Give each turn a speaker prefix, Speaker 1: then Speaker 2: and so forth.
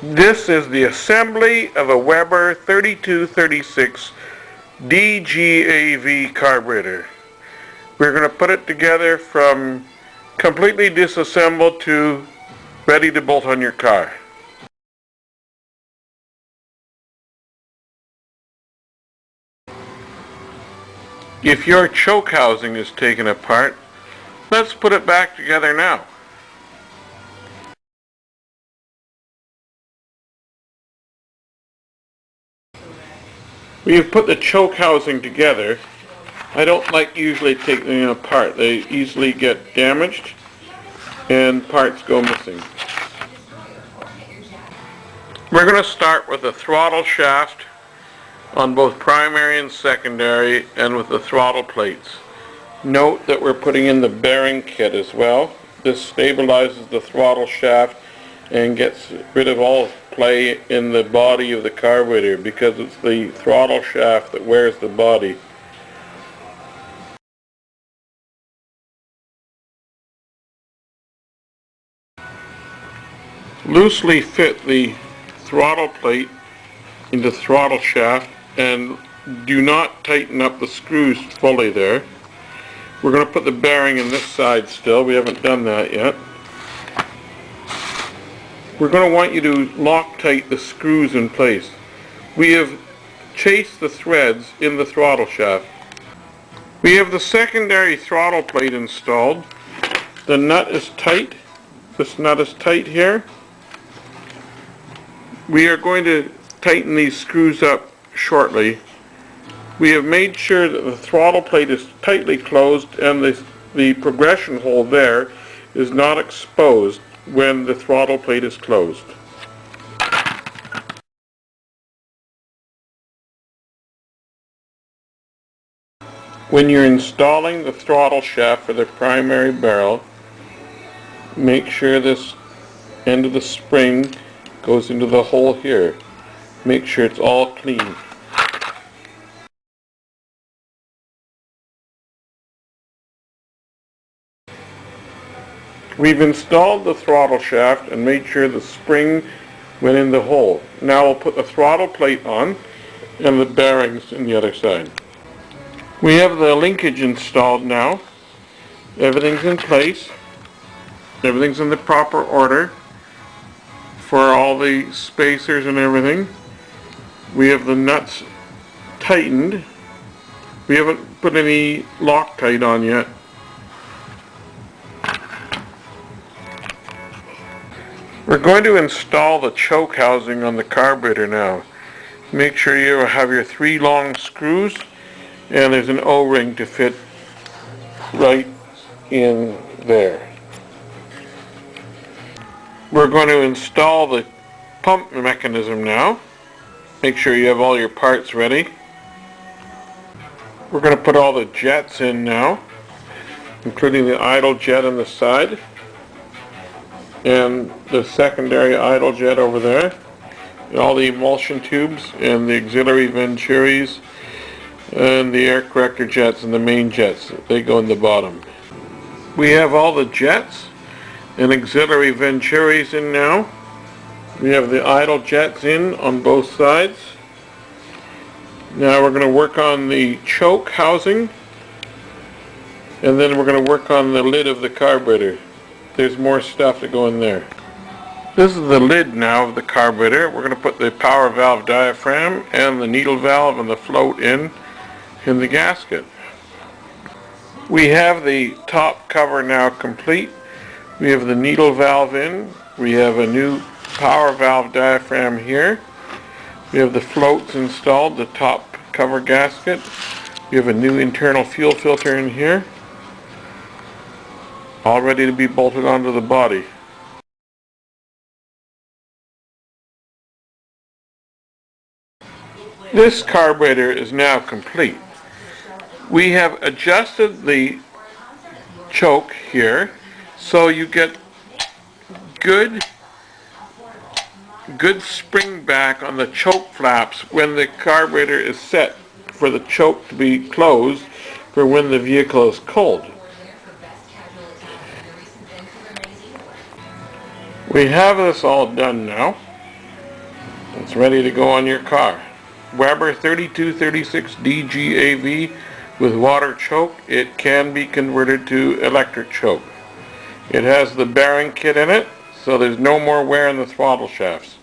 Speaker 1: This is the assembly of a Weber 3236 DGAV carburetor. We're going to put it together from completely disassembled to ready to bolt on your car. If your choke housing is taken apart, let's put it back together now. We have put the choke housing together. I don't like usually taking them apart. They easily get damaged and parts go missing. We're going to start with the throttle shaft on both primary and secondary, and with the throttle plates. Note that we're putting in the bearing kit as well. This stabilizes the throttle shaft and gets rid of all play in the body of the carburetor, because it's the throttle shaft that wears the body. Loosely fit the throttle plate into the throttle shaft and do not tighten up the screws fully there. We're going to put the bearing in this side still. We haven't done that yet. We're going to want you to Loctite the screws in place. We have chased the threads in the throttle shaft. We have the secondary throttle plate installed. The nut is tight. This nut is tight here. We are going to tighten these screws up shortly. We have made sure that the throttle plate is tightly closed and the progression hole there is not exposed when the throttle plate is closed. When you're installing the throttle shaft for the primary barrel, make sure this end of the spring goes into the hole here. Make sure it's all clean. We've installed the throttle shaft and made sure the spring went in the hole. Now we'll put the throttle plate on and the bearings on the other side. We have the linkage installed now. Everything's in place. Everything's in the proper order for all the spacers and everything. We have the nuts tightened. We haven't put any Loctite on yet. We're going to install the choke housing on the carburetor now. Make sure you have your 3 long screws and there's an O-ring to fit right in there. We're going to install the pump mechanism now. Make sure you have all your parts ready. We're going to put all the jets in now, including the idle jet on the side and the secondary idle jet over there, and all the emulsion tubes and the auxiliary Venturis and the air corrector jets and the main jets. They go in the bottom. We have all the jets and auxiliary Venturis in now. We have the idle jets in on both sides. Now we're going to work on the choke housing, and then we're going to work on the lid of the carburetor. There's more stuff to go in there. This is the lid now of the carburetor. We're going to put the power valve diaphragm and the needle valve and the float in the gasket. We have the top cover now complete. We have the needle valve in. We have a new power valve diaphragm here. We have the floats installed, the top cover gasket. We have a new internal fuel filter in here, all ready to be bolted onto the body. This carburetor is now complete. We have adjusted the choke here so you get good spring back on the choke flaps when the carburetor is set for the choke to be closed for when the vehicle is cold. We have this all done now. It's ready to go on your car. Weber 3236 DGAV with water choke. It can be converted to electric choke. It has the bearing kit in it, so there's no more wear in the throttle shafts.